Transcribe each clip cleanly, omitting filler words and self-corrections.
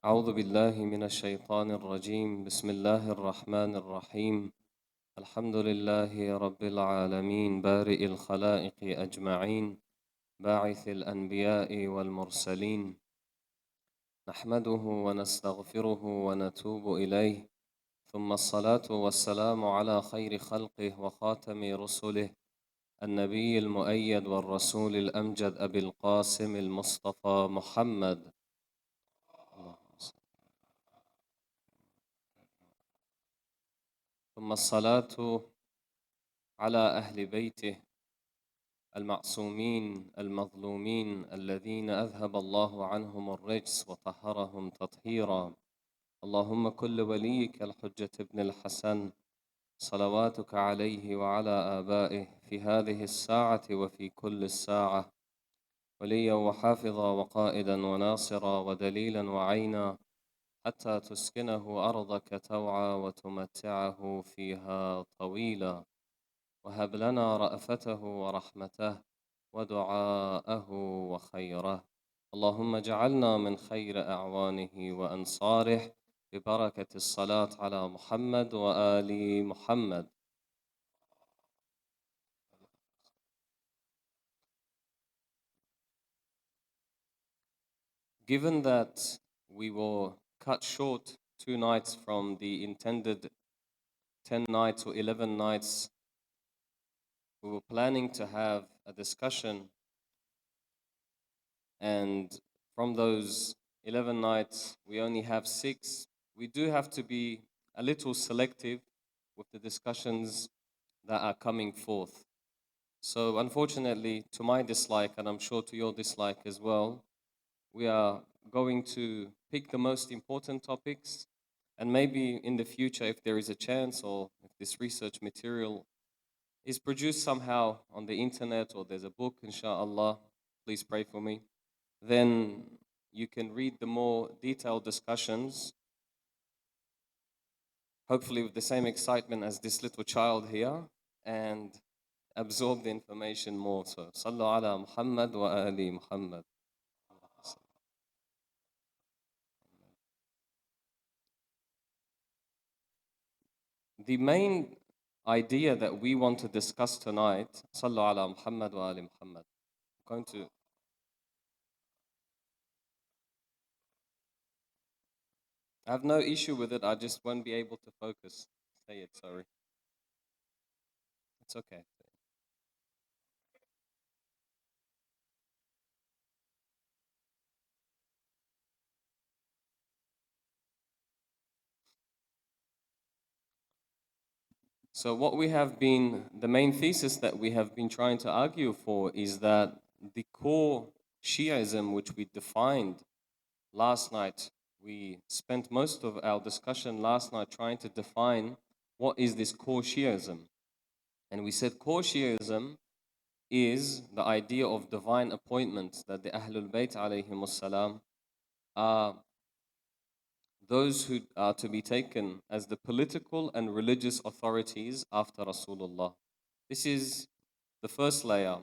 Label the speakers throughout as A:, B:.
A: أعوذ بالله من الشيطان الرجيم بسم الله الرحمن الرحيم الحمد لله رب العالمين بارئ الخلائق أجمعين باعث الأنبياء والمرسلين نحمده ونستغفره ونتوب إليه ثم الصلاة والسلام على خير خلقه وخاتم رسله النبي المؤيد والرسول الأمجد أبي القاسم المصطفى محمد ثم الصلاة على أهل بيته المعصومين المظلومين الذين أذهب الله عنهم الرجس وطهرهم تطهيرا اللهم كل وليك الحجة ابن الحسن صلواتك عليه وعلى آبائه في هذه الساعة وفي كل الساعة وليا وحافظا وقائدا وناصرا ودليلا وعينا حتى تسكنه أرضك توعا وتمتعه فيها طويلا وهب لنا رأفته ورحمته ودعاءه وخيره اللهم اجعلنا من خير أعوانه وأنصاره ببركة الصلاة على محمد وآل محمد. Given that we were cut short 2 nights from the intended 10 nights or 11 nights, we were planning to have a discussion, and from those 11 nights, we only have 6. We do have to be a little selective with the discussions that are coming forth. So unfortunately, to my dislike, and I'm sure to your dislike as well, we are going to pick the most important topics, and maybe in the future, if there is a chance or if this research material is produced somehow on the internet or there's a book, inshallah, please pray for me, then you can read the more detailed discussions, hopefully with the same excitement as this little child here, and absorb the information more. So, Sallu ala Muhammad wa ali Muhammad. The main idea that we want to discuss tonight, Sallu ala Muhammad wa ali Muhammad. I'm going to. I have no issue with it, I just won't be able to focus. Say it, sorry. It's okay. So what we have been, the main thesis that we have been trying to argue for is that the core Shi'ism, which we defined last night, we spent most of our discussion last night trying to define what is this core Shi'ism. And we said core Shi'ism is the idea of divine appointments, that the Ahlulbayt alayhimus salam are those who are to be taken as the political and religious authorities after Rasulullah. This is the first layer,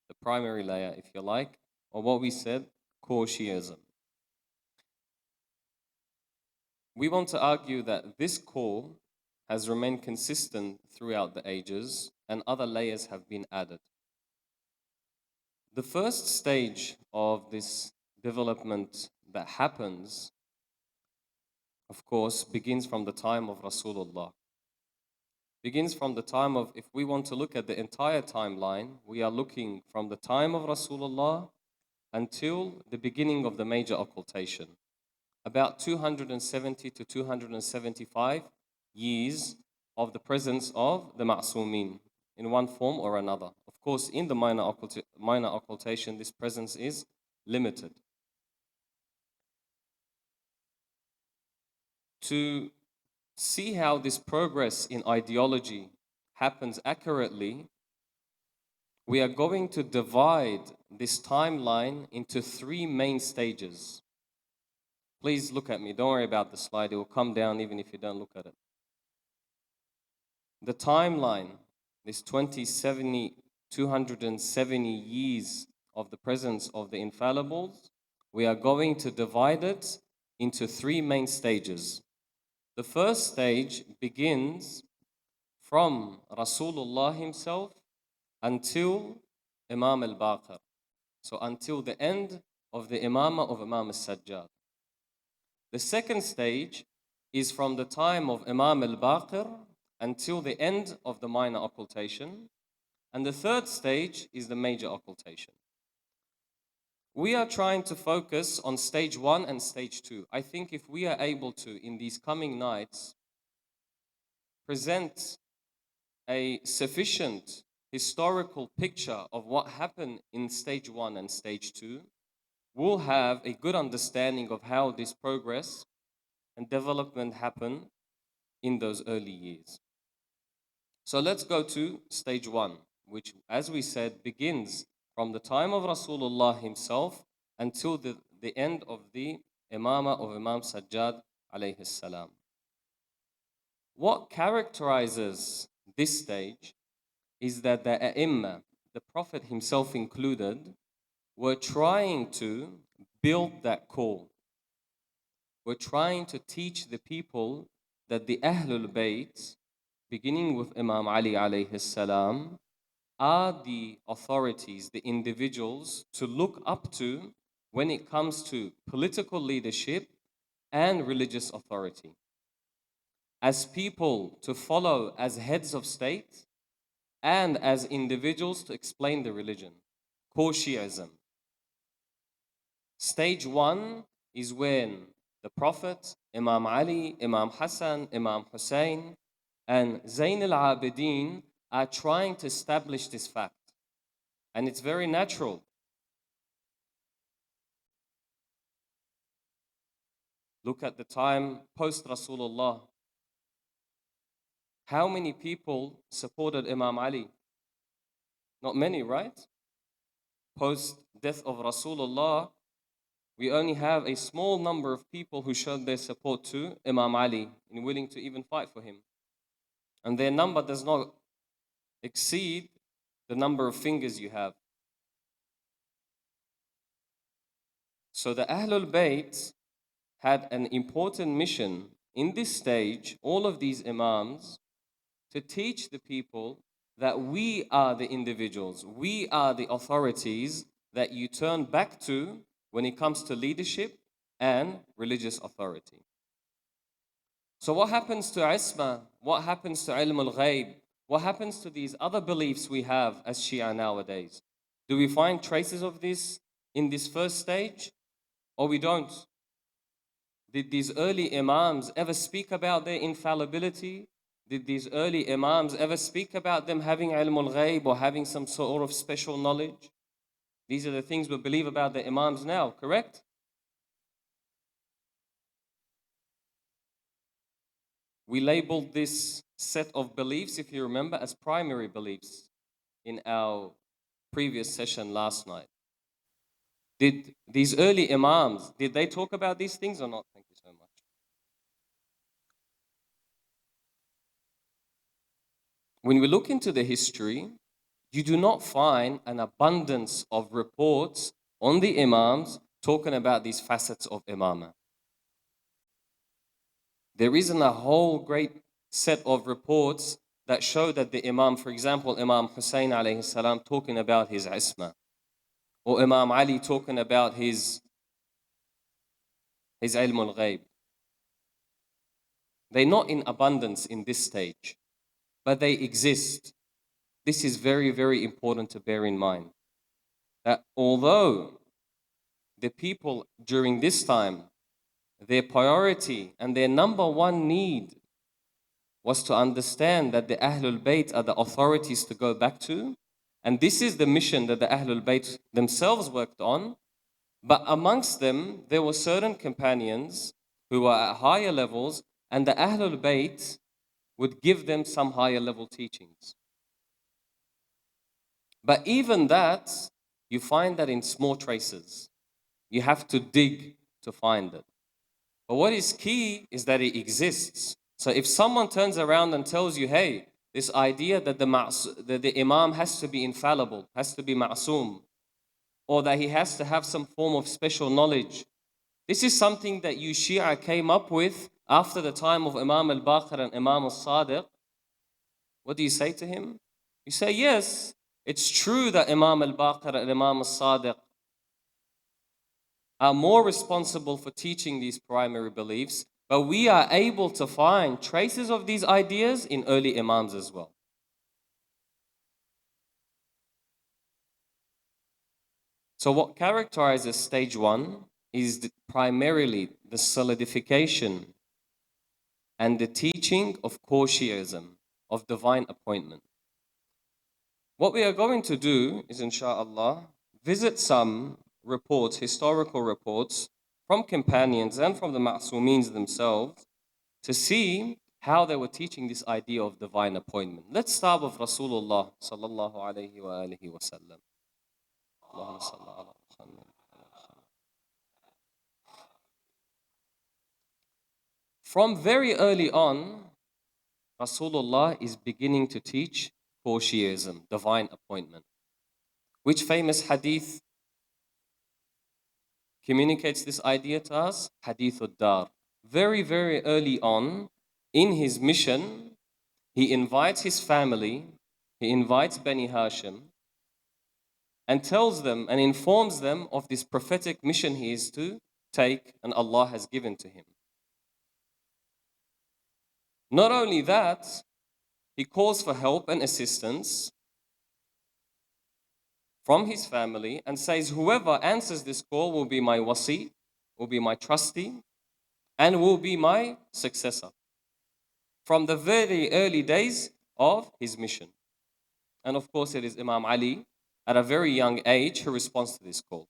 A: the primary layer, if you like, or what we said, core Shi'ism. We want to argue that this core has remained consistent throughout the ages and other layers have been added. The first stage of this development that happens, of course, begins from the time of Rasulullah. Begins from the time of, if we want to look at the entire timeline, we are looking from the time of Rasulullah until the beginning of the major occultation. About 270 to 275 years of the presence of the Ma'sumin in one form or another. Of course, in the minor occultation, this presence is limited. To see how this progress in ideology happens accurately, we are going to divide this timeline into 3 main stages. Please look at me. Don't worry about the slide. It will come down even if you don't look at it. The timeline, this 270 years of the presence of the infallibles, we are going to divide it into three main stages. The first stage begins from Rasulullah himself until Imam al-Baqir. So until the end of the imama of Imam al-Sajjad. The second stage is from the time of Imam al-Baqir until the end of the minor occultation. And the third stage is the major occultation. We are trying to focus on stage 1 and stage 2. I think if we are able to, in these coming nights, present a sufficient historical picture of what happened in stage 1 and stage 2, we'll have a good understanding of how this progress and development happened in those early years. So let's go to stage 1, which, as we said, begins from the time of Rasulullah himself until the end of the imama of Imam Sajjad alayhi salam. What characterizes this stage is that the A'imma, the Prophet himself included, were trying to build that call. We're trying to teach the people that the Ahlulbayt, beginning with Imam Ali alayhi salam, are the authorities, the individuals to look up to when it comes to political leadership and religious authority. As people to follow as heads of state and as individuals to explain the religion. Core Shi'ism. Stage 1 is when the Prophet, Imam Ali, Imam Hassan, Imam Hussein, and Zayn al-Abidin are trying to establish this fact. And it's very natural. Look at the time post Rasulullah. How many people supported Imam Ali? Not many, right? Post death of Rasulullah, we only have a small number of people who showed their support to Imam Ali and willing to even fight for him. And their number does not exceed the number of fingers you have. So the Ahlul Bayt had an important mission in this stage, all of these imams, to teach the people that we are the individuals, we are the authorities that you turn back to when it comes to leadership and religious authority. So what happens to Isma? What happens to Ilm al-Ghayb? What happens to these other beliefs we have as Shia nowadays? Do we find traces of this in this first stage, or we don't? Did these early imams ever speak about their infallibility? Did these early imams ever speak about them having ilm al-ghayb or having some sort of special knowledge? These are the things we believe about the imams now, correct? We labeled this set of beliefs, if you remember, as primary beliefs in our previous session last night. Did these early imams, did they talk about these things or not? Thank you so much. When we look into the history, you do not find an abundance of reports on the imams talking about these facets of imamah. There isn't a whole great set of reports that show that the imam, for example, Imam Hussein alayhi salam talking about his isma, or Imam Ali talking about his ilm al-ghayb. They're not in abundance in this stage, but they exist. This is very, very important to bear in mind. That although the people during this time, their priority and their number one need was to understand that the Ahlul Bayt are the authorities to go back to, and this is the mission that the Ahlul Bayt themselves worked on, but amongst them, there were certain companions who were at higher levels, and the Ahlul Bayt would give them some higher level teachings. But even that, you find that in small traces. You have to dig to find it. But what is key is that it exists. So if someone turns around and tells you, hey, this idea that the imam has to be infallible, has to be ma'soom, or that he has to have some form of special knowledge, This is something that you Shia came up with after the time of Imam al-Baqir and Imam al-Sadiq. What do you say to him? You say, yes, it's true that Imam al-Baqir and Imam al-Sadiq are more responsible for teaching these primary beliefs, but we are able to find traces of these ideas in early Imams as well. So what characterizes stage one is primarily the solidification and the teaching of core Shi'ism, of divine appointment. What we are going to do is, inshallah, visit some reports, historical reports, from companions and from the Ma'sumeens themselves, to see how they were teaching this idea of divine appointment. Let's start with Rasulullah sallallahu alayhi wa alihi wa sallam. Allahumma salli ala Muhammad. From very early on, Rasulullah is beginning to teach core Shi'ism, divine appointment. Which famous hadith communicates this idea to us? Hadith ad-Dar. Very, very early on in his mission, he invites his family, he invites Bani Hashim, and tells them and informs them of this prophetic mission he is to take and Allah has given to him. Not only that, he calls for help and assistance from his family and says, whoever answers this call will be my wasi, will be my trustee, and will be my successor. From the very early days of his mission. And of course it is Imam Ali at a very young age who responds to this call.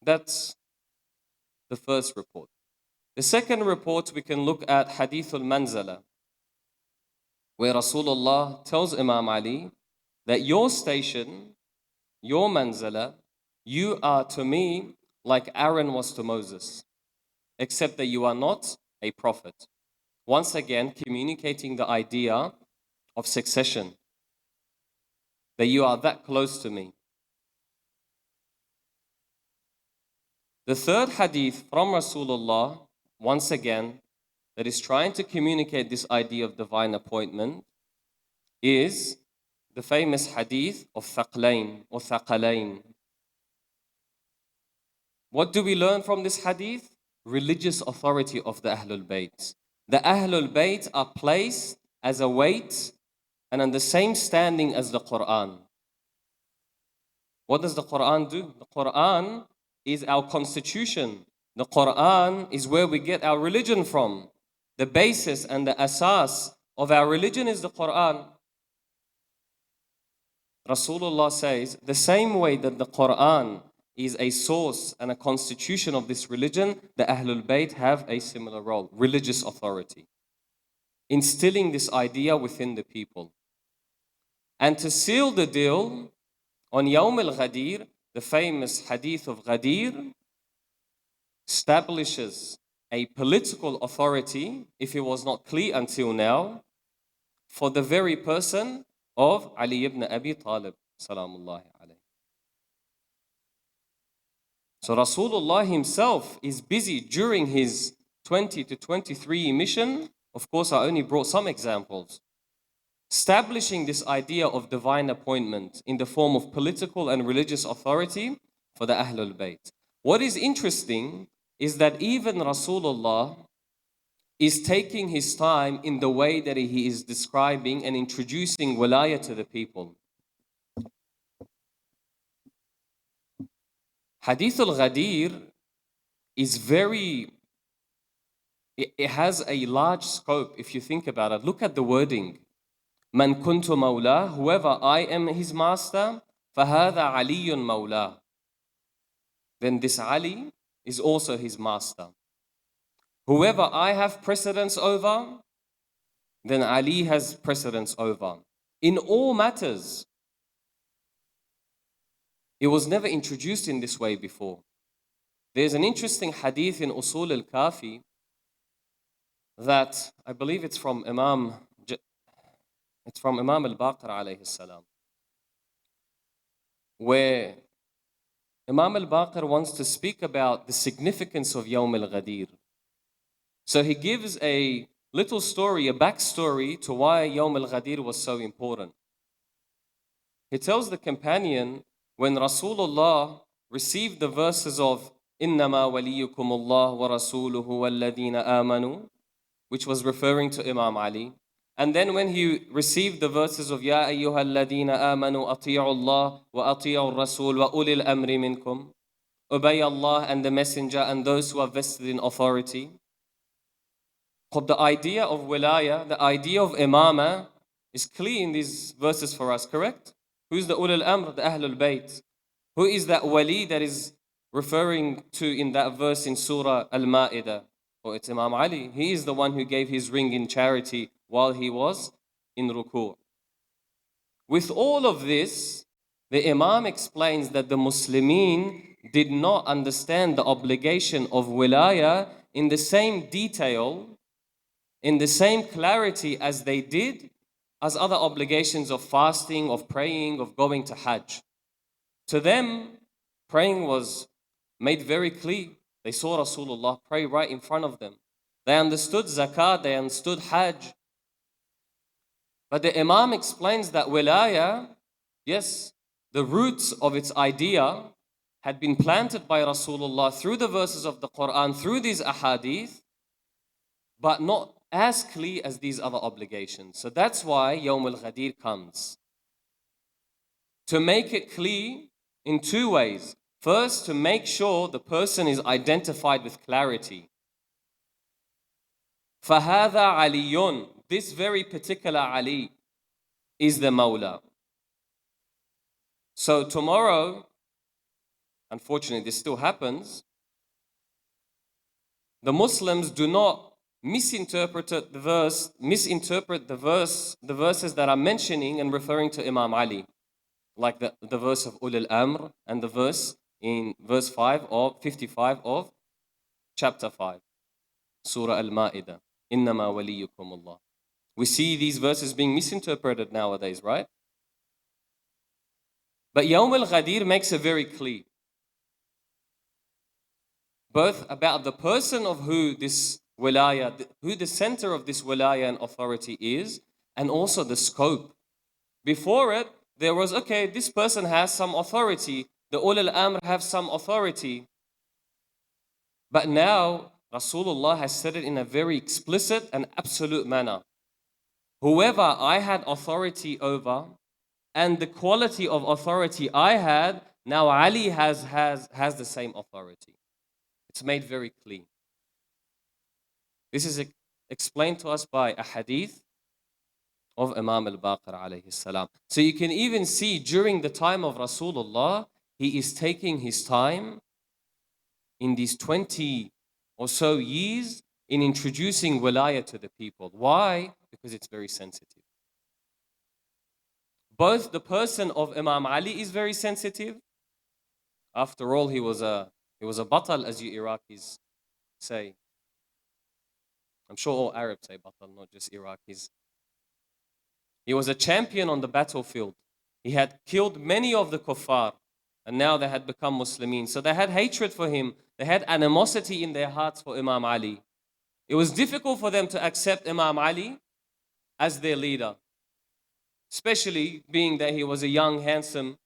A: That's the first report. The second report, we can look at Hadith al-Manzala, where Rasulullah tells Imam Ali that your station, your manzala, you are to me like Aaron was to Moses, except that you are not a prophet. Once again, communicating the idea of succession, that you are that close to me. The third hadith from Rasulullah, once again, that is trying to communicate this idea of divine appointment is the famous hadith of Thaqlain or Thaqalain. What do we learn from this hadith? Religious authority of the Ahlulbayt. The Ahlulbayt are placed as a weight and on the same standing as the Quran. What does the Quran do? The Quran is our constitution. The Quran is where we get our religion from. The basis and the asas of our religion is the Quran. Rasulullah says, the same way that the Quran is a source and a constitution of this religion, the Ahlul Bayt have a similar role, religious authority, instilling this idea within the people. And to seal the deal, on Yawm al-Ghadir, the famous hadith of Ghadir establishes a political authority, if it was not clear until now, for the very person of Ali ibn Abi Talib, salamullahi alayhi. So Rasulullah himself is busy during his 20 to 23 mission. Of course, I only brought some examples. Establishing this idea of divine appointment in the form of political and religious authority for the Ahlul Bayt. What is interesting is that even Rasulullah is taking his time in the way that he is describing and introducing wilayah to the people. Hadith al-Ghadir is it has a large scope if you think about it. Look at the wording. Man kuntu mawla, whoever I am his master, fahadha aliyun mawla. Then this Ali is also his master. Whoever I have precedence over, then Ali has precedence over. In all matters, it was never introduced in this way before. There's an interesting hadith in Usul al-Kafi that I believe it's from Imam al-Baqir alayhi salam, where Imam al-Baqir wants to speak about the significance of Yawm al-Ghadir. So he gives a little story, a backstory to why Yawm al-Ghadir was so important. He tells the companion when Rasulullah received the verses of إِنَّمَا وَلِيُّكُمُ اللَّهُ وَرَسُولُهُ وَالَّذِينَ آمَنُوا, which was referring to Imam Ali. And then when he received the verses of يَا أَيُّهَا الَّذِينَ آمَنُوا أَطِيعُوا اللَّهَ وَأَطِيعُوا الرَّسُولَ وَأُولِي الْأَمْرِ مِنْكُمْ, obey Allah and the Messenger and those who are vested in authority. The idea of wilayah, the idea of imama is clear in these verses for us, correct? Who is the ulul amr, the Ahlulbayt? Who is that wali that is referring to in that verse in Surah Al-Ma'idah? Oh, it's Imam Ali. He is the one who gave his ring in charity while he was in ruku'. With all of this, the Imam explains that the Muslimin did not understand the obligation of wilayah in the same detail, in the same clarity as they did as other obligations of fasting, of praying, of going to Hajj. To them, praying was made very clear. They saw Rasulullah pray right in front of them. They understood zakat, they understood Hajj. But the Imam explains that wilayah, yes, the roots of its idea had been planted by Rasulullah through the verses of the Quran, through these ahadith, but not as clear as these other obligations. So that's why Yawm al-Ghadir comes. To make it clear in two ways. First, to make sure the person is identified with clarity. فَهَذَا عَلِيٌّ, this very particular Ali is the Mawla. So tomorrow, unfortunately this still happens, the Muslims do not misinterpret the verses that are mentioning and referring to Imam Ali, like the verse of Ulul Amr and the verse in verse 5 of 55 of chapter 5, Surah Al-Ma'idah, إِنَّمَا وَلِيُّكُمُ اللَّهُ. We see these verses being misinterpreted nowadays, right? But Yawm al-Ghadir makes it very clear, both about the person of who this wilayah, who the center of this wilayah and authority is, and also the scope. Before it, there was, okay, this person has some authority, the ulul amr have some authority. But now, Rasulullah has said it in a very explicit and absolute manner. Whoever I had authority over, and the quality of authority I had, now Ali has the same authority. It's made very clear. This is explained to us by a hadith of Imam al-Baqir alayhi salam. So you can even see during the time of Rasulullah, he is taking his time in these 20 or so years in introducing wilayah to the people. Why? Because it's very sensitive. Both the person of Imam Ali is very sensitive. After all, he was a batal, as you Iraqis say. I'm sure all Arabs say batal, not just Iraqis. He was a champion on the battlefield. He had killed many of the kuffar, and now they had become Muslimin. So they had hatred for him. They had animosity in their hearts for Imam Ali. It was difficult for them to accept Imam Ali as their leader, especially being that he was a young, handsome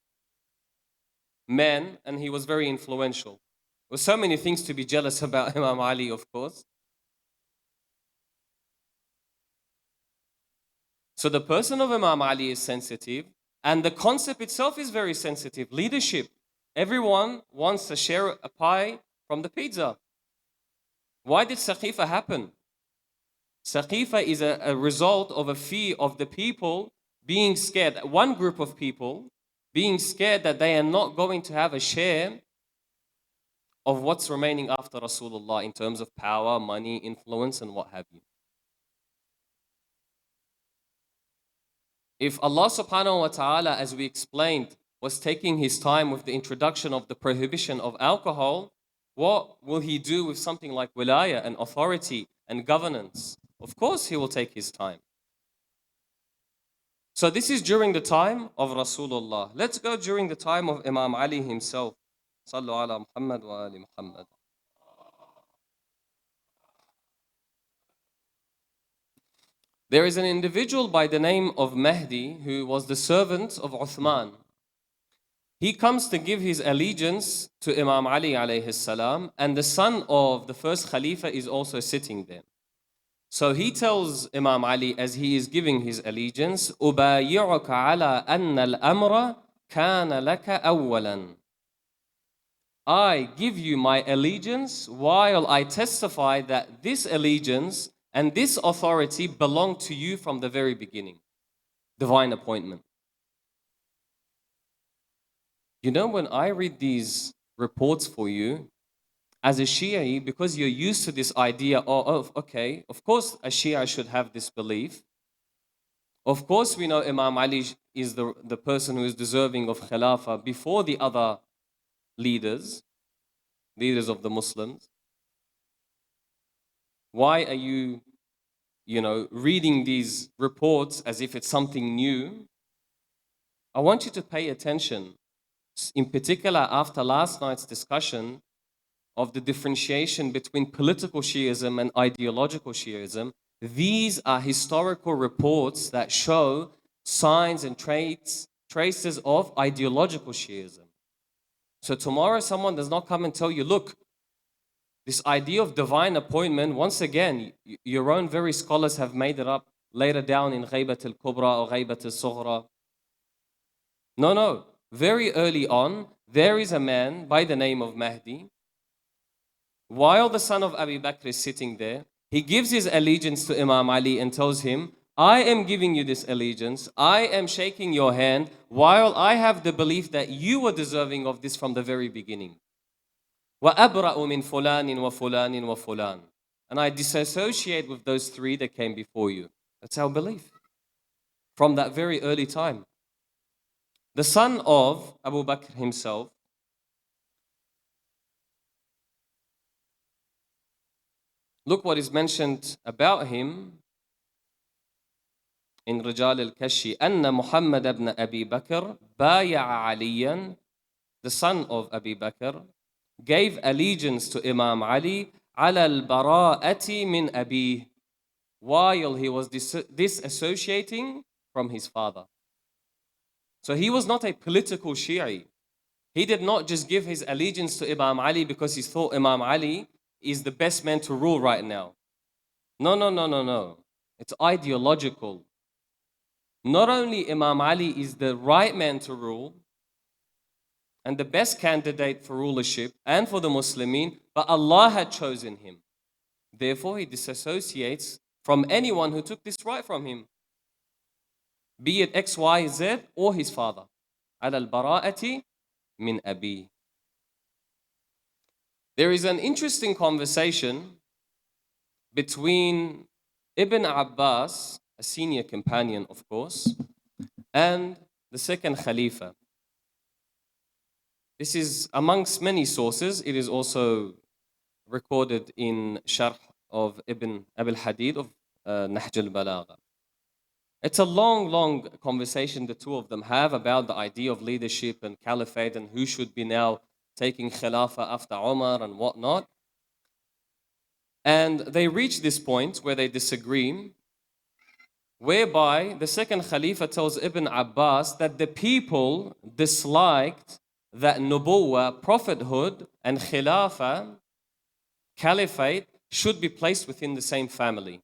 A: man and he was very influential. There were so many things to be jealous about Imam Ali, of course. So the person of Imam Ali is sensitive, and the concept itself is very sensitive. Leadership. Everyone wants to share a pie from the pizza. Why did Saqifa happen? Saqifa is a result of a fear of the people being scared. One group of people being scared that they are not going to have a share of what's remaining after Rasulullah in terms of power, money, influence, and what have you. If Allah subhanahu wa ta'ala, as we explained, was taking his time with the introduction of the prohibition of alcohol, what will he do with something like wilayah and authority and governance? Of course he will take his time. So this is during the time of Rasulullah. Let's go during the time of Imam Ali himself. صلوا على محمد وآل محمد. There is an individual by the name of Mahdi who was the servant of Uthman. He comes to give his allegiance to Imam Ali alayhi salam, and the son of the first Khalifa is also sitting there. So he tells Imam Ali as he is giving his allegiance, أُبَايِعُكَ عَلَىٰ أَنَّ الْأَمْرَ كَانَ لَكَ أَوَّلًا. I give you my allegiance while I testify that this allegiance and this authority belong to you from the very beginning. Divine appointment. You know, when I read these reports for you, as a Shia, because you're used to this idea of, okay, of course a Shia should have this belief. Of course we know Imam Ali is the person who is deserving of Khilafah before the other leaders of the Muslims. Why are you reading these reports as if it's something new? I want you to pay attention, in particular after last night's discussion of the differentiation between political Shiism and ideological Shiism. These are historical reports that show signs and traces of ideological Shiism. So tomorrow someone does not come and tell you, look, this idea of divine appointment, once again, your own very scholars have made it up later down in Ghaybat al-Kubra or Ghaybat al-Sughra. No. Very early on, there is a man by the name of Mahdi. While the son of Abu Bakr is sitting there, he gives his allegiance to Imam Ali and tells him, I am giving you this allegiance, I am shaking your hand, while I have the belief that you were deserving of this from the very beginning. وَأَبْرَأُ مِنْ فُلَانٍ وَفُلَانٍ وَفُلَانٍ. And I disassociate with those three that came before you. That's our belief. From that very early time. The son of Abu Bakr himself, look what is mentioned about him in Rijal al-Kashi. أن محمد بن أبي بكر بايع عليا, the son of Abu Bakr, gave allegiance to Imam Ali على البراءة من أبيه, while he was disassociating from his father. So he was not a political Shi'i. He did not just give his allegiance to Imam Ali because he thought Imam Ali is the best man to rule right now. No. It's ideological. Not only Imam Ali is the right man to rule and the best candidate for rulership and for the Muslimin, but Allah had chosen him. Therefore, he disassociates from anyone who took this right from him, be it X, Y, Z or his father. على البراءة من أبيه. There is an interesting conversation between Ibn Abbas, a senior companion of course, and the second Khalifa. This is amongst many sources. It is also recorded in Sharh of Ibn Abil Hadid of Nahj al-Balagha. It's a long conversation the two of them have about the idea of leadership and caliphate and who should be now taking Khilafah after Umar and whatnot. And they reach this point where they disagree, whereby the second Khalifa tells Ibn Abbas that the people disliked that Nubuwwah, prophethood, and Khilafah, caliphate, should be placed within the same family.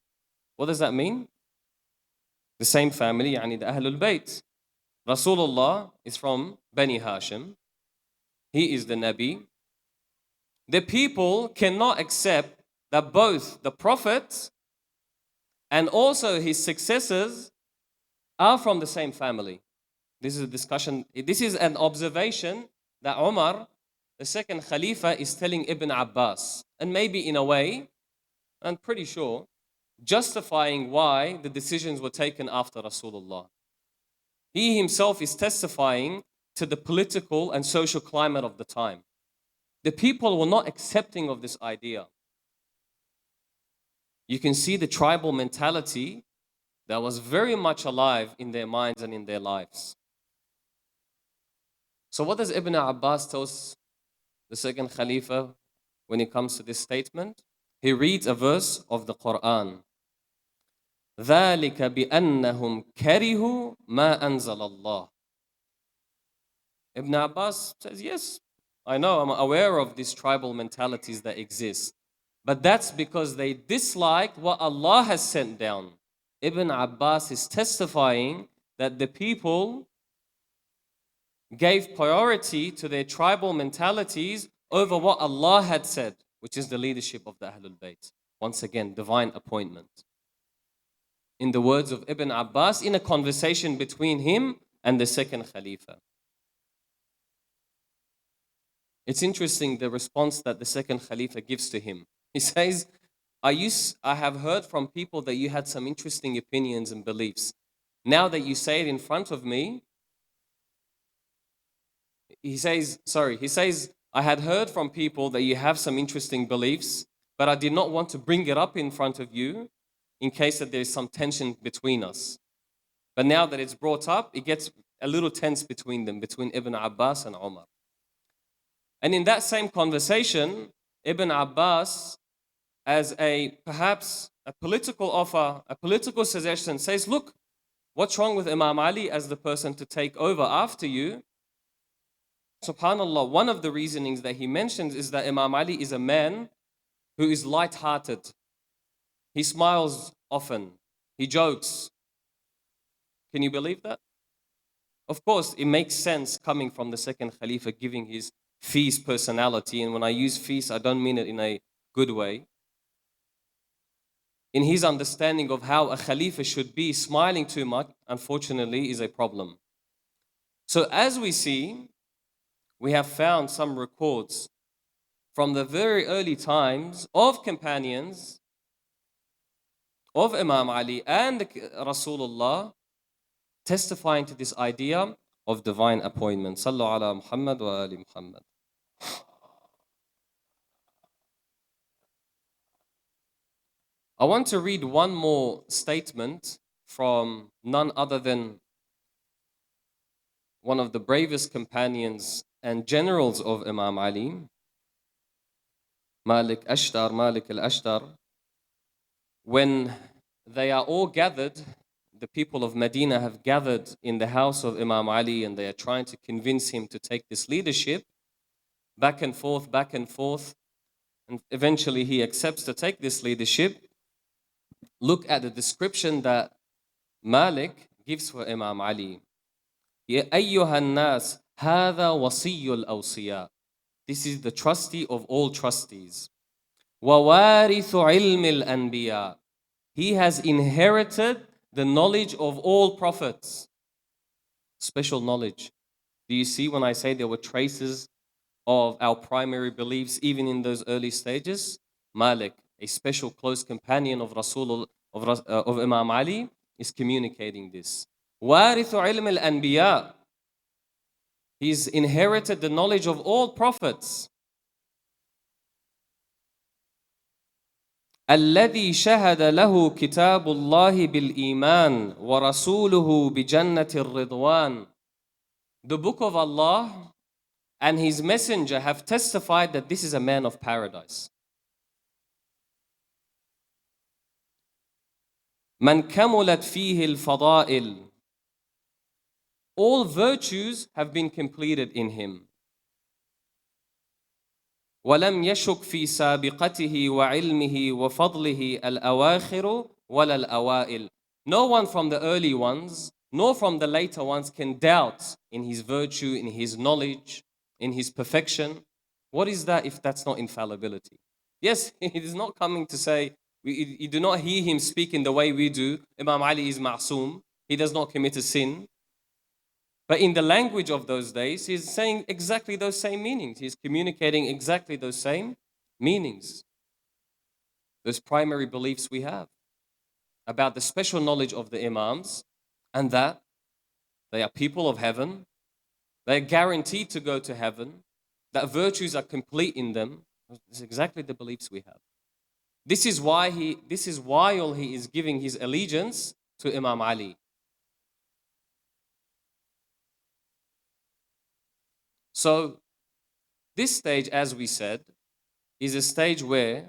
A: What does that mean? The same family, يعني the Ahlulbayt. Rasulullah is from Bani Hashim. He is the Nabi. The people cannot accept that both the Prophet and also his successors are from the same family. This is a discussion, this is an observation that Umar, the second Khalifa, is telling Ibn Abbas. And maybe in a way, I'm pretty sure, justifying why the decisions were taken after Rasulullah. He himself is testifying to the political and social climate of the time. The people were not accepting of this idea. You can see the tribal mentality that was very much alive in their minds and in their lives. So what does Ibn Abbas tell us the second Khalifa, when it comes to this statement, he reads a verse of the Quran. ذَلِكَ بِأَنَّهُمْ كَرِهُوا مَا أَنزَلَ اللَّهِ. Ibn Abbas says, yes, I know, I'm aware of these tribal mentalities that exist. But that's because they disliked what Allah has sent down. Ibn Abbas is testifying that the people gave priority to their tribal mentalities over what Allah had said, which is the leadership of the Ahlulbayt. Once again, divine appointment. In the words of Ibn Abbas, in a conversation between him and the second Khalifa. It's interesting the response that the second Khalifa gives to him. He says, I have heard from people that you had some interesting opinions and beliefs. Now that you say it in front of me, he says, I had heard from people that you have some interesting beliefs, but I did not want to bring it up in front of you in case that there is some tension between us. But now that it's brought up, it gets a little tense between them, between Ibn Abbas and Umar. And in that same conversation, Ibn Abbas, as perhaps a political offer, a political suggestion, says, look, what's wrong with Imam Ali as the person to take over after you? SubhanAllah, one of the reasonings that he mentions is that Imam Ali is a man who is light-hearted. He smiles often. He jokes. Can you believe that? Of course, it makes sense coming from the second Khalifa giving his feast personality. And when I use feast, I don't mean it in a good way. In his understanding of how a Khalifa should be, smiling too much, unfortunately, is a problem. So as we see, we have found some records from the very early times of companions of Imam Ali and Rasulullah testifying to this idea of divine appointment. Sallu ala Muhammad wa ali Muhammad. I want to read one more statement from none other than one of the bravest companions and generals of Imam Ali, Malik al-Ashtar. When they are all gathered, the people of Medina have gathered in the house of Imam Ali and they are trying to convince him to take this leadership, back and forth, and eventually he accepts to take this leadership. Look at the description that Malik gives for Imam Ali. Ya ayyuhan nas, hadha wasiyul awsiya. This is the trustee of all trustees. Wa warithu ilmil anbiya. He has inherited the knowledge of all prophets. Special knowledge. Do you see when I say there were traces of our primary beliefs even in those early stages? Malik, a special close companion of Rasul of Imam Ali, is communicating this. Warithu ilm al-anbiya. He's inherited the knowledge of all prophets. الذي شهد له كتاب الله بالإيمان ورسوله بجنة الرضوان. The book of Allah and his messenger have testified that this is a man of paradise. من كملت فيه الفضائل. All virtues have been completed in him. ولم يشك في سابقته وعلمه وفضله الأواخر ولا الأوائل. No one from the early ones, nor from the later ones can doubt in his virtue, in his knowledge, in his perfection. What is that if that's not infallibility? Yes, he is not coming to say, you do not hear him speak in the way we do. Imam Ali is ma'soom. He does not commit a sin. But in the language of those days, he's saying exactly those same meanings. He's communicating exactly those same meanings. Those primary beliefs we have about the special knowledge of the imams and that they are people of heaven. They are guaranteed to go to heaven. That virtues are complete in them. This is exactly the beliefs we have. This is while he is giving his allegiance to Imam Ali. So, This stage, as we said, is a stage where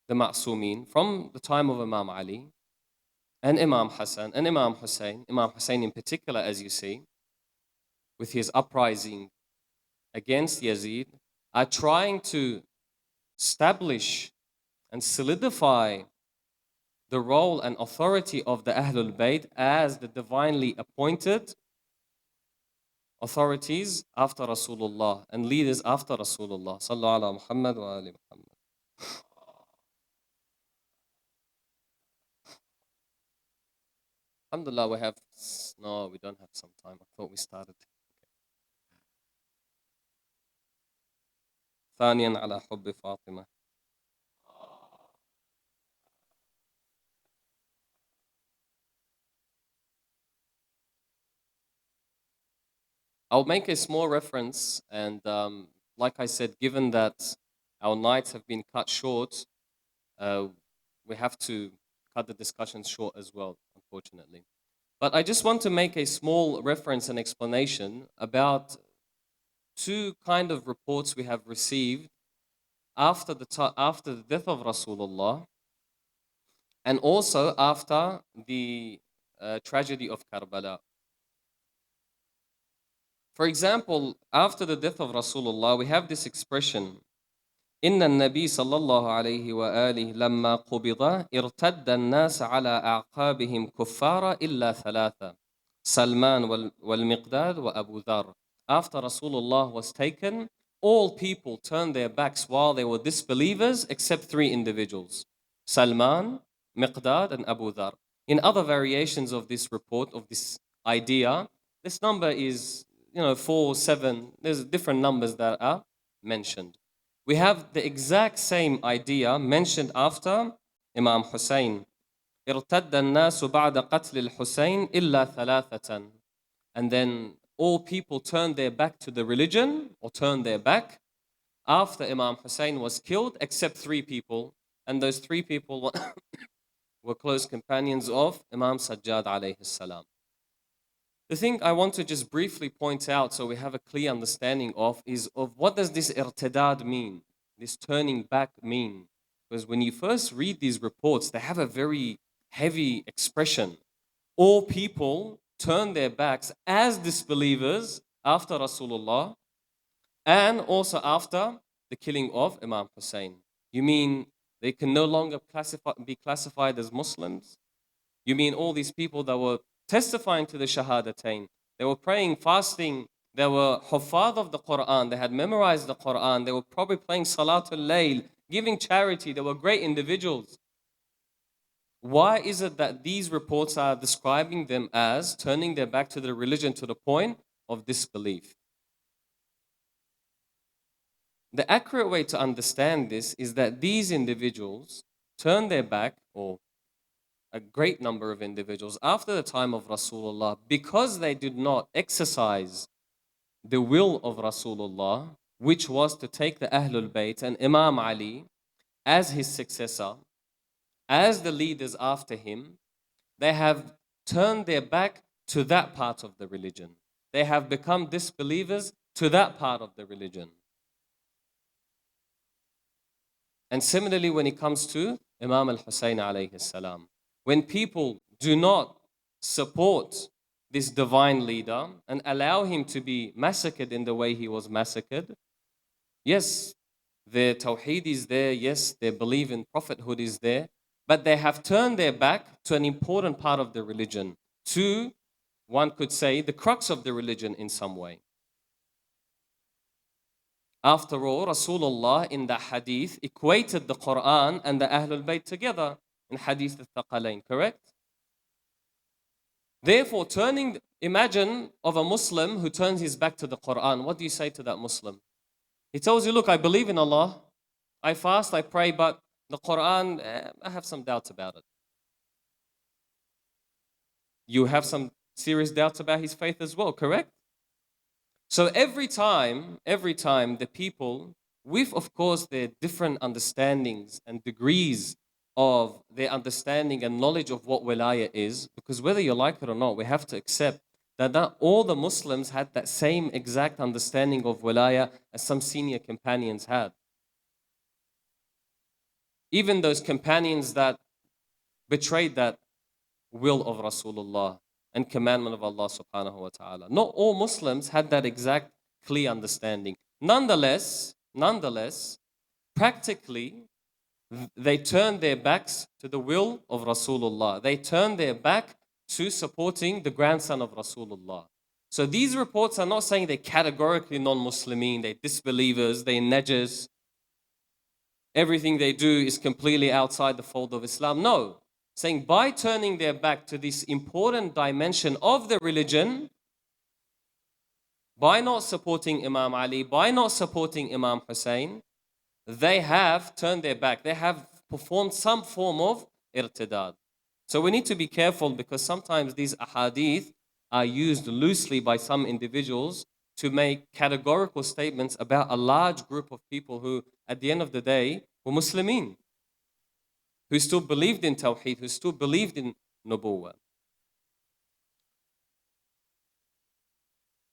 A: the Ma'sumin, from the time of Imam Ali and Imam Hassan and Imam Hussein in particular, as you see, with his uprising against Yazid, are trying to establish and solidify the role and authority of the Ahlul Bayt as the divinely appointed authorities after Rasulullah and leaders after Rasulullah. Sallu ala Muhammad wa ali Muhammad. Alhamdulillah, we have. No, we don't have some time. I thought we started. ثانيا على حب فاطمة. I'll make a small reference, and like I said, given that our nights have been cut short, we have to cut the discussion short as well, unfortunately. But I just want to make a small reference and explanation about two kind of reports we have received after the death of Rasulullah, and also after the tragedy of Karbala. For example, after the death of Rasulullah, we have this expression: إن النبي صلى الله عليه وآله لما قبض ارتد الناس على أعقابهم كفارا إلا ثلاثة سلمان والمقداد وأبو ذر. After Rasulullah was taken, all people turned their backs while they were disbelievers except three individuals: Salman, Miqdad, and Abu Dhar. In other variations of this report, of this idea, this number is 4, 7. There's different numbers that are mentioned. We have the exact same idea mentioned after Imam Hussein. ارتد الناس بعد قتل الحسين إلا ثلاثة. And then all people turned their back to the religion, or turned their back after Imam Hussein was killed, except three people. And those three people were close companions of Imam Sajjad alayhi salam. The thing I want to just briefly point out, so we have a clear understanding of what does this irtidad mean, this turning back mean? Because when you first read these reports, they have a very heavy expression. All people turn their backs as disbelievers after Rasulullah, and also after the killing of Imam Hussein. You mean they can no longer be classified as Muslims? You mean all these people that were testifying to the Shahadatain, they were praying, fasting, they were huffaz of the Quran, they had memorized the Quran, they were probably playing Salatul Layl, giving charity, they were great individuals. Why is it that these reports are describing them as turning their back to the religion to the point of disbelief? The accurate way to understand this is that these individuals turned their back, or a great number of individuals after the time of Rasulullah, because they did not exercise the will of Rasulullah, which was to take the Ahlul Bayt and Imam Ali as his successor, as the leaders after him. They have turned their back to that part of the religion. They have become disbelievers to that part of the religion. And similarly, when it comes to Imam al-Hussein alayhi salam, when people do not support this divine leader and allow him to be massacred in the way he was massacred, yes, their tawheed is there, yes, their belief in prophethood is there, but they have turned their back to an important part of the religion, to, one could say, the crux of the religion in some way. After all, Rasulullah in the hadith equated the Quran and the Ahlul Bayt together in Hadith al-Thaqalain, correct? Therefore, imagine of a Muslim who turns his back to the Quran. What do you say to that Muslim? He tells you, look, I believe in Allah, I fast, I pray, but the Quran, I have some doubts about it. You have some serious doubts about his faith as well, correct? So every time the people, with of course their different understandings and degrees of their understanding and knowledge of what wilayah is, because whether you like it or not, we have to accept that not all the Muslims had that same exact understanding of wilayah as some senior companions had. Even those companions that betrayed that will of Rasulullah and commandment of Allah subhanahu wa ta'ala. Not all Muslims had that exact clear understanding. Nonetheless, practically, they turned their backs to the will of Rasulullah. They turned their back to supporting the grandson of Rasulullah. So these reports are not saying they're categorically non-Muslimin, they're disbelievers, they're najas. Everything they do is completely outside the fold of Islam. No. Saying by turning their back to this important dimension of the religion, by not supporting Imam Ali, by not supporting Imam Hussein, they have turned their back. They have performed some form of irtidad. So we need to be careful because sometimes these ahadith are used loosely by some individuals to make categorical statements about a large group of people who, at the end of the day, were Muslimin, who still believed in Tawheed, who still believed in Nubuwwah.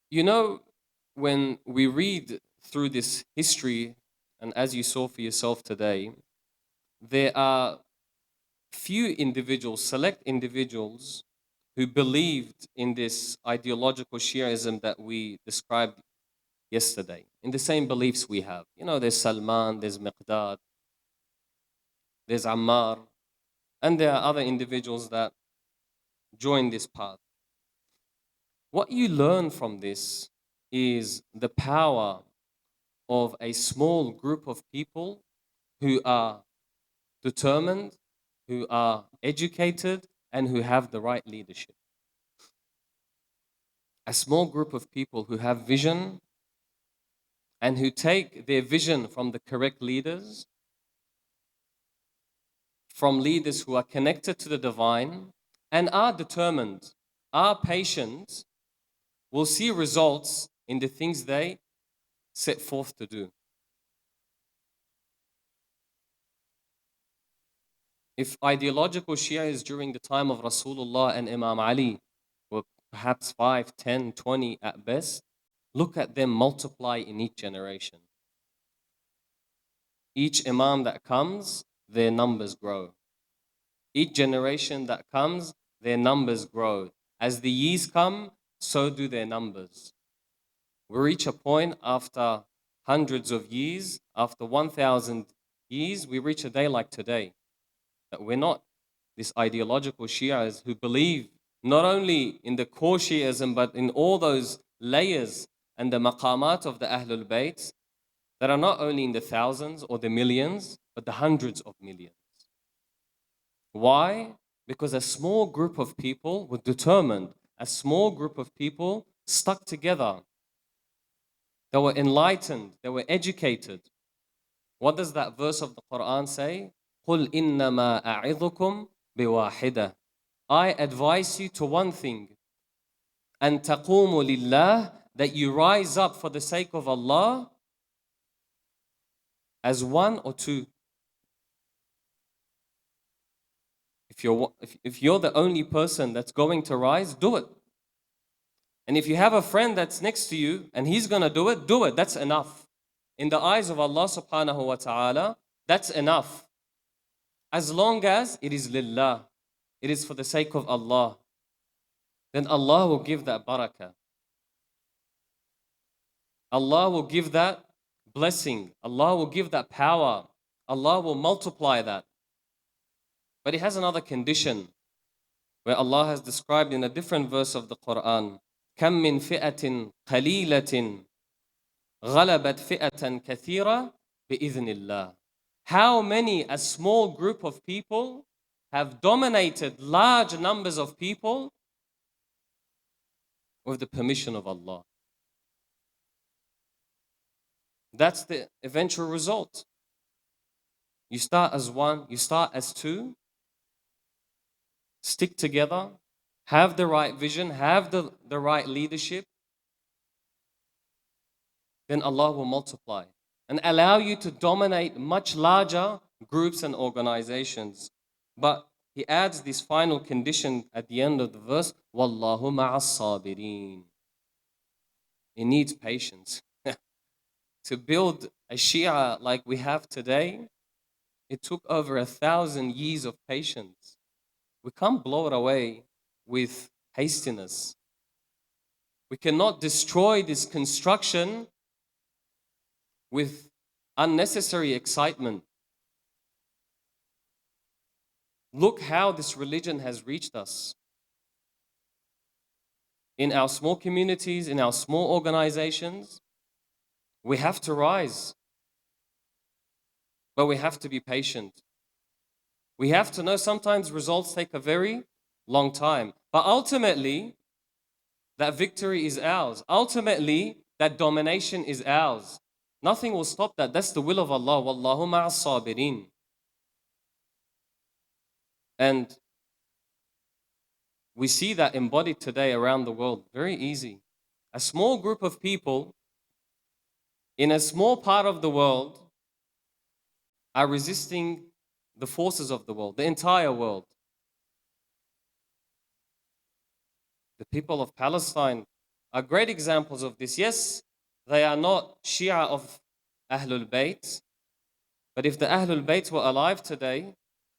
A: You know, when we read through this history, and as you saw for yourself today, there are few individuals, select individuals, who believed in this ideological Shiaism that we described yesterday, in the same beliefs we have. You know, there's Salman, there's Miqdad, there's Ammar, and there are other individuals that join this path. What you learn from this is the power of a small group of people who are determined, who are educated, and who have the right leadership. A small group of people who have vision and who take their vision from the correct leaders, from leaders who are connected to the divine and are determined, are patient, will see results in the things they set forth to do. If ideological Shias during the time of Rasulullah and Imam Ali were perhaps 5, 10, 20 at best, look at them multiply in each generation. Each Imam that comes, their numbers grow. Each generation that comes, their numbers grow. As the years come, so do their numbers. We reach a point after hundreds of years, after 1,000 years, we reach a day like today. That we're not this ideological Shias who believe not only in the core Shiism, but in all those layers and the maqamat of the Ahlulbayt that are not only in the thousands or the millions, but the hundreds of millions. Why? Because a small group of people were determined, a small group of people stuck together. They were enlightened, they were educated. What does that verse of the Quran say? قُلْ إِنَّمَا أَعِظُكُمْ بِوَاحِدَةٍ. I advise you to one thing, أَن تَقُومُوا لِلَّهِ, that you rise up for the sake of Allah as one or two. If you're the only person that's going to rise, do it. And if you have a friend that's next to you and he's going to do it. That's enough. In the eyes of Allah subhanahu wa ta'ala, that's enough. As long as it is lillah, it is for the sake of Allah, then Allah will give that barakah. Allah will give that blessing. Allah will give that power. Allah will multiply that. But it has another condition where Allah has described in a different verse of the Quran. كَم مِّن فِئَةٍ قَلِيلَةٍ غَلَبَتْ فِئَةً كَثِيرًا بِإِذْنِ اللَّهِ. How many a small group of people have dominated large numbers of people with the permission of Allah. That's the eventual result. You start as one, you start as two, stick together, have the right vision, have the right leadership, then Allah will multiply and allow you to dominate much larger groups and organizations. But he adds this final condition at the end of the verse, Wallahu ma'as sabirin. It needs patience. To build a Shia like we have today, it took over 1,000 years of patience. We can't blow it away with hastiness. We cannot destroy this construction with unnecessary excitement. Look how this religion has reached us. In our small communities, in our small organizations, we have to rise. But we have to be patient. We have to know sometimes results take a very long time. But ultimately, that victory is ours. Ultimately, that domination is ours. Nothing will stop that. That's the will of Allah. Wallahu ma'as sabirin. And we see that embodied today around the world. Very easy. A small group of people in a small part of the world are resisting the forces of the world, the entire world. The people of Palestine are great examples of this. Yes, they are not Shia of Ahlulbayt, but if the Ahlulbayt were alive today,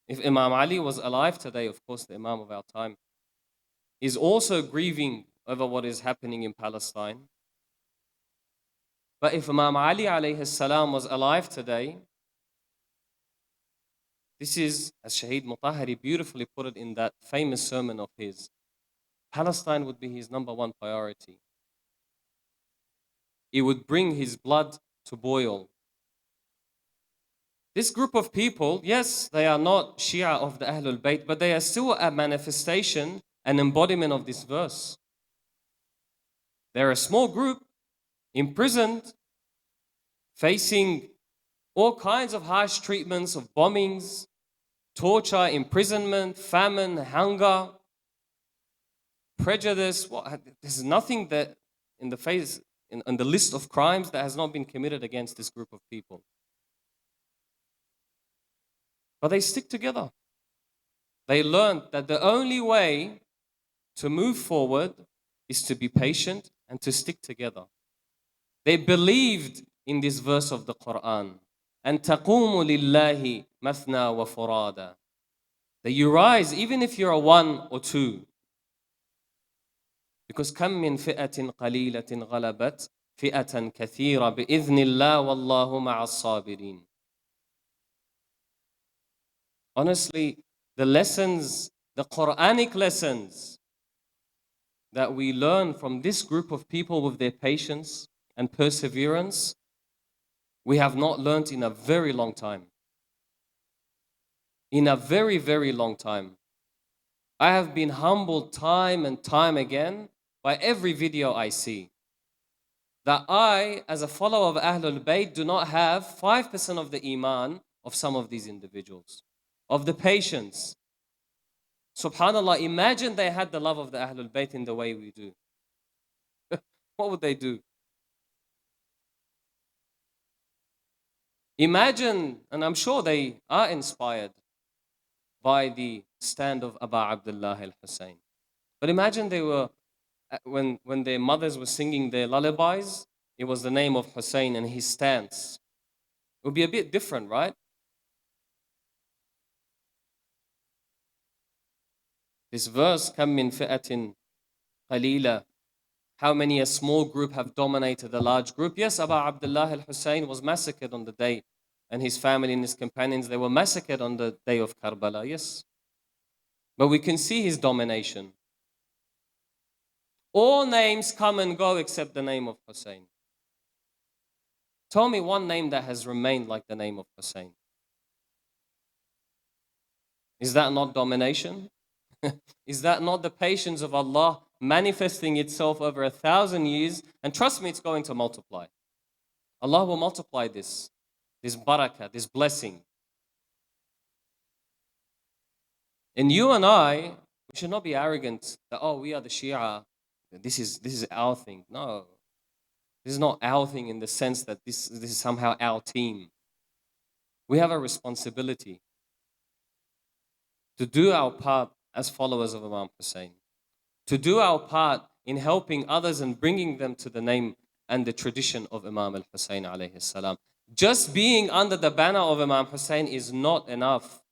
A: if Imam Ali was alive today, of course the Imam of our time, is also grieving over what is happening in Palestine. But if Imam Ali alayhi salam was alive today, this is, as Shaheed Mutahari beautifully put it in that famous sermon of his, Palestine would be his number one priority. It would bring his blood to boil. This group of people, yes, they are not Shia of the Ahlul Bayt, but they are still a manifestation, an embodiment of this verse. They're a small group, imprisoned, facing all kinds of harsh treatments of bombings, torture, imprisonment, famine, hunger, prejudice. There's nothing that in the face, in the list of crimes that has not been committed against this group of people. But they stick together. They learned that the only way to move forward is to be patient and to stick together. They believed in this verse of the Quran. And تَقُومُ لِلَّهِ مَثْنَى وَفُرَادًا. That you rise even if you're a one or two. Because كَم مِّن فِئَةٍ قَلِيلَةٍ غَلَبَتْ فِئَةً كَثِيرًا بِإِذْنِ اللَّهِ وَاللَّهُ مَعَ الصَّابِرِينَ. Honestly, the lessons, the Quranic lessons that we learn from this group of people with their patience and perseverance, we have not learned in a very long time. In a very, very long time. I have been humbled time and time again by every video I see. That I, as a follower of Ahlul Bayt, do not have 5% of the iman of some of these individuals. Of the patience. Subhanallah, imagine they had the love of the Ahlul Bayt in the way we do. What would they do? Imagine, and I'm sure they are inspired by the stand of Abu Abdullah al-Hussein. But imagine they were, when their mothers were singing their lullabies, it was the name of Hussein and his stance. It would be a bit different, right? This verse, كَم مِّن فِئَةٍ قَلِيلَةٍ. How many a small group have dominated a large group? Yes, Abu Abdullah al-Hussein was massacred on the day, and his family and his companions, they were massacred on the day of Karbala, yes. But we can see his domination. All names come and go except the name of Hussein. Tell me one name that has remained like the name of Hussein. Is that not domination? Is that not the patience of Allah manifesting itself over 1,000 years? And trust me, it's going to multiply. Allah will multiply this barakah, this blessing. And you and I, we should not be arrogant that, oh, we are the Shia. This is our thing. No. This is not our thing in the sense that this is somehow our team. We have a responsibility. to do our part as followers of Imam Hussein, to do our part in helping others and bringing them to the name and the tradition of Imam al-Hussein alayhi salam. Just being under the banner of Imam Hussein is not enough,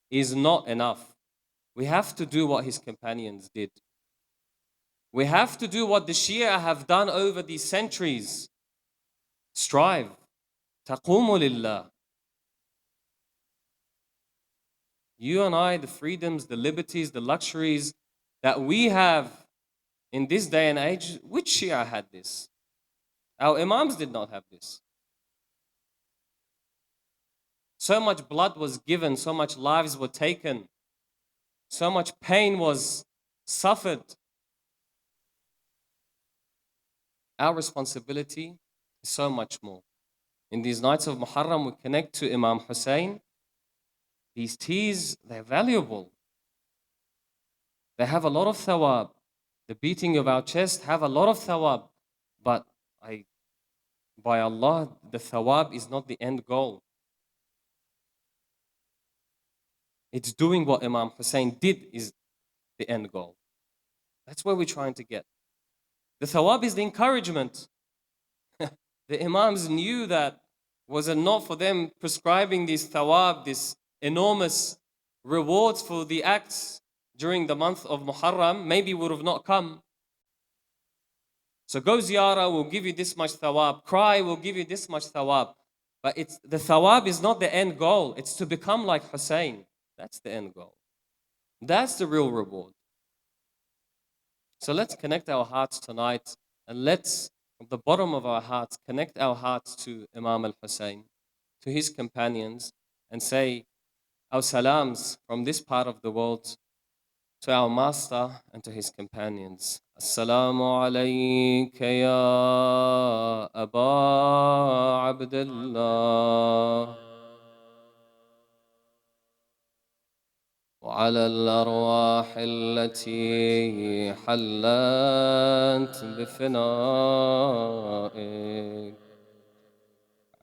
A: is not enough. We have to do what his companions did. We have to do what the Shia have done over these centuries. Strive. Taqumu lillah. You and I, the freedoms, the liberties, the luxuries that we have in this day and age, which Shia had this? Our imams did not have this. So much blood was given, so much lives were taken, so much pain was suffered. Our responsibility is so much more. In these nights of Muharram, we connect to Imam Hussein. These teas, they're valuable. They have a lot of thawab. The beating of our chest have a lot of thawab. But by Allah, the thawab is not the end goal. It's doing what Imam Hussein did is the end goal. That's where we're trying to get. The thawab is the encouragement. The imams knew that was it not for them prescribing this thawab, this enormous rewards for the acts during the month of Muharram, maybe would have not come. So go ziyarah, will give you this much thawab. Cry, will give you this much thawab. But the thawab is not the end goal. It's to become like Hussein. That's the end goal. That's the real reward. So let's connect our hearts tonight, and let's, from the bottom of our hearts, connect our hearts to Imam al-Hussein, to his companions, and say our salams from this part of the world to our master and to his companions. Assalamu alayka ya Aba Abdullah. وعلى الأرواح التي حلت بفنائك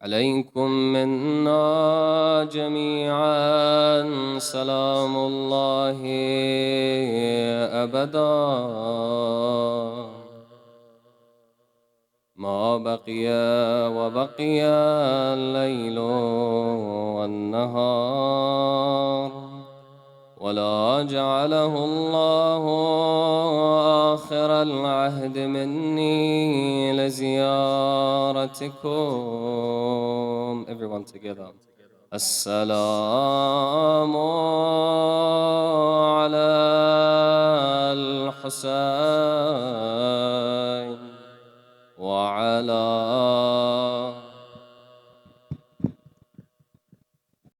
A: عليكم منا جميعا سلام الله أبدا ما بقي وبقي الليل والنهار ولا جعله الله آخر العهد مني لزيارتكم. Everyone together. السلام على الحسين